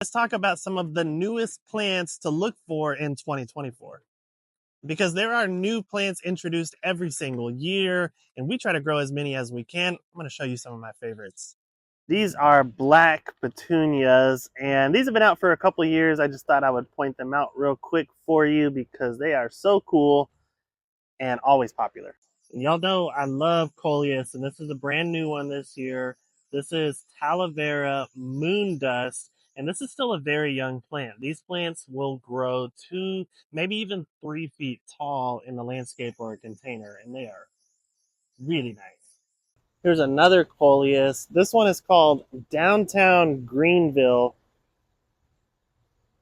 Let's talk about some of the newest plants to look for in 2024. Because there are new plants introduced every single year, and we try to grow as many as we can. I'm going to show you some of my favorites. These are black petunias, and these have been out for a couple of years. I just thought I would point them out real quick for you because they are so cool and always popular. And y'all know I love coleus, and this is a brand new one this year. This is Talavera moon dust, and this is still a very young plant. These plants will grow 2, maybe even 3 feet tall in the landscape or a container, and they are really nice. Here's another coleus. This one is called Downtown Greenville.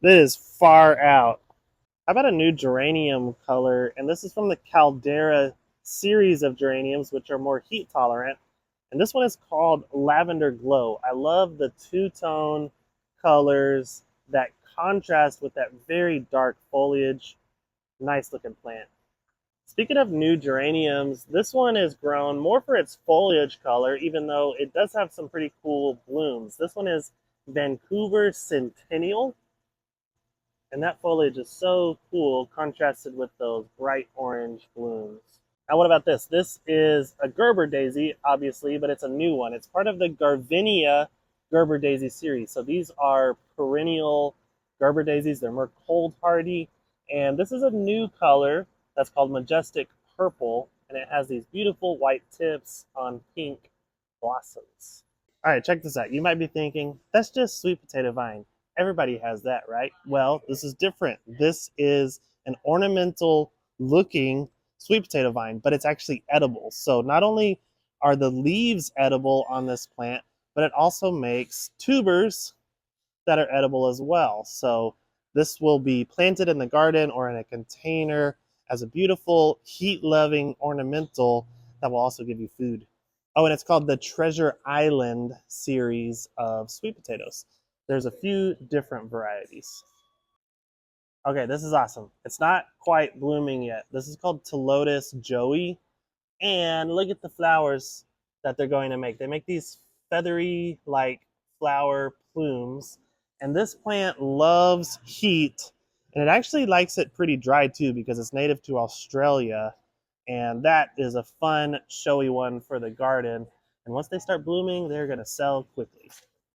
This is far out. How about a new geranium color? And this is from the Caldera series of geraniums, which are more heat tolerant. And this one is called Lavender Glow. I love the two-tone colors that contrast with that very dark foliage. Nice looking plant. Speaking of new geraniums, this one is grown more for its foliage color, even though it does have some pretty cool blooms. This one is Vancouver Centennial. And that foliage is so cool, contrasted with those bright orange blooms. Now what about this? This is a Gerber daisy, obviously, but it's a new one. It's part of the Garvinia Gerber daisy series. So these are perennial Gerber daisies. They're more cold hardy. And this is a new color that's called Majestic Purple. And it has these beautiful white tips on pink blossoms. All right, check this out. You might be thinking, that's just sweet potato vine. Everybody has that, right? Well, this is different. This is an ornamental looking sweet potato vine, but it's actually edible. So not only are the leaves edible on this plant, but it also makes tubers that are edible as well. So this will be planted in the garden or in a container as a beautiful heat-loving ornamental that will also give you food. Oh, and it's called the Treasure Island series of sweet potatoes. There's a few different varieties. Okay, this is awesome. It's not quite blooming yet. This is called Tootus Joey. And look at the flowers that they're going to make. They make these feathery, like, flower plumes. And this plant loves heat. And it actually likes it pretty dry, too, because it's native to Australia. And that is a fun, showy one for the garden. And once they start blooming, they're going to sell quickly.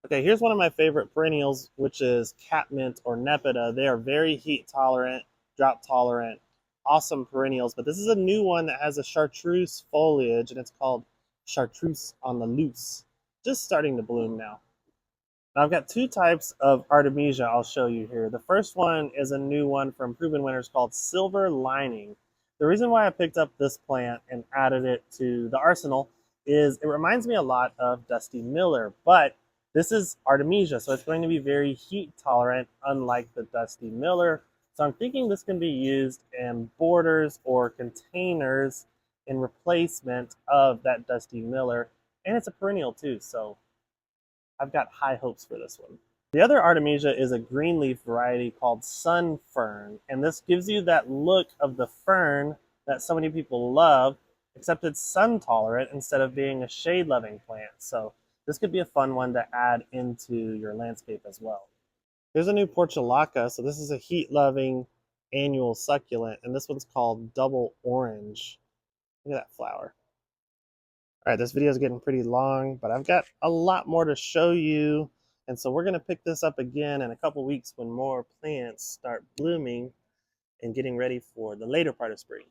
Okay, here's one of my favorite perennials, which is Catmint or Nepeta. They are very heat tolerant, drought tolerant, awesome perennials. But this is a new one that has a chartreuse foliage, and it's called Chartreuse on the Loose. Just starting to bloom now. Now I've got 2 types of Artemisia I'll show you here. The first one is a new one from Proven Winners called Silver Lining. The reason why I picked up this plant and added it to the arsenal is it reminds me a lot of Dusty Miller, but this is Artemisia, so it's going to be very heat tolerant, unlike the Dusty Miller. So I'm thinking this can be used in borders or containers in replacement of that Dusty Miller. And it's a perennial too, so I've got high hopes for this one. The other Artemisia is a green leaf variety called Sun Fern. And this gives you that look of the fern that so many people love, except it's sun tolerant instead of being a shade loving plant. So this could be a fun one to add into your landscape as well. There's a new Portulaca. So this is a heat-loving annual succulent, and this one's called Double Orange. Look at that flower. All right, this video is getting pretty long, but I've got a lot more to show you. And so we're going to pick this up again in a couple weeks when more plants start blooming and getting ready for the later part of spring.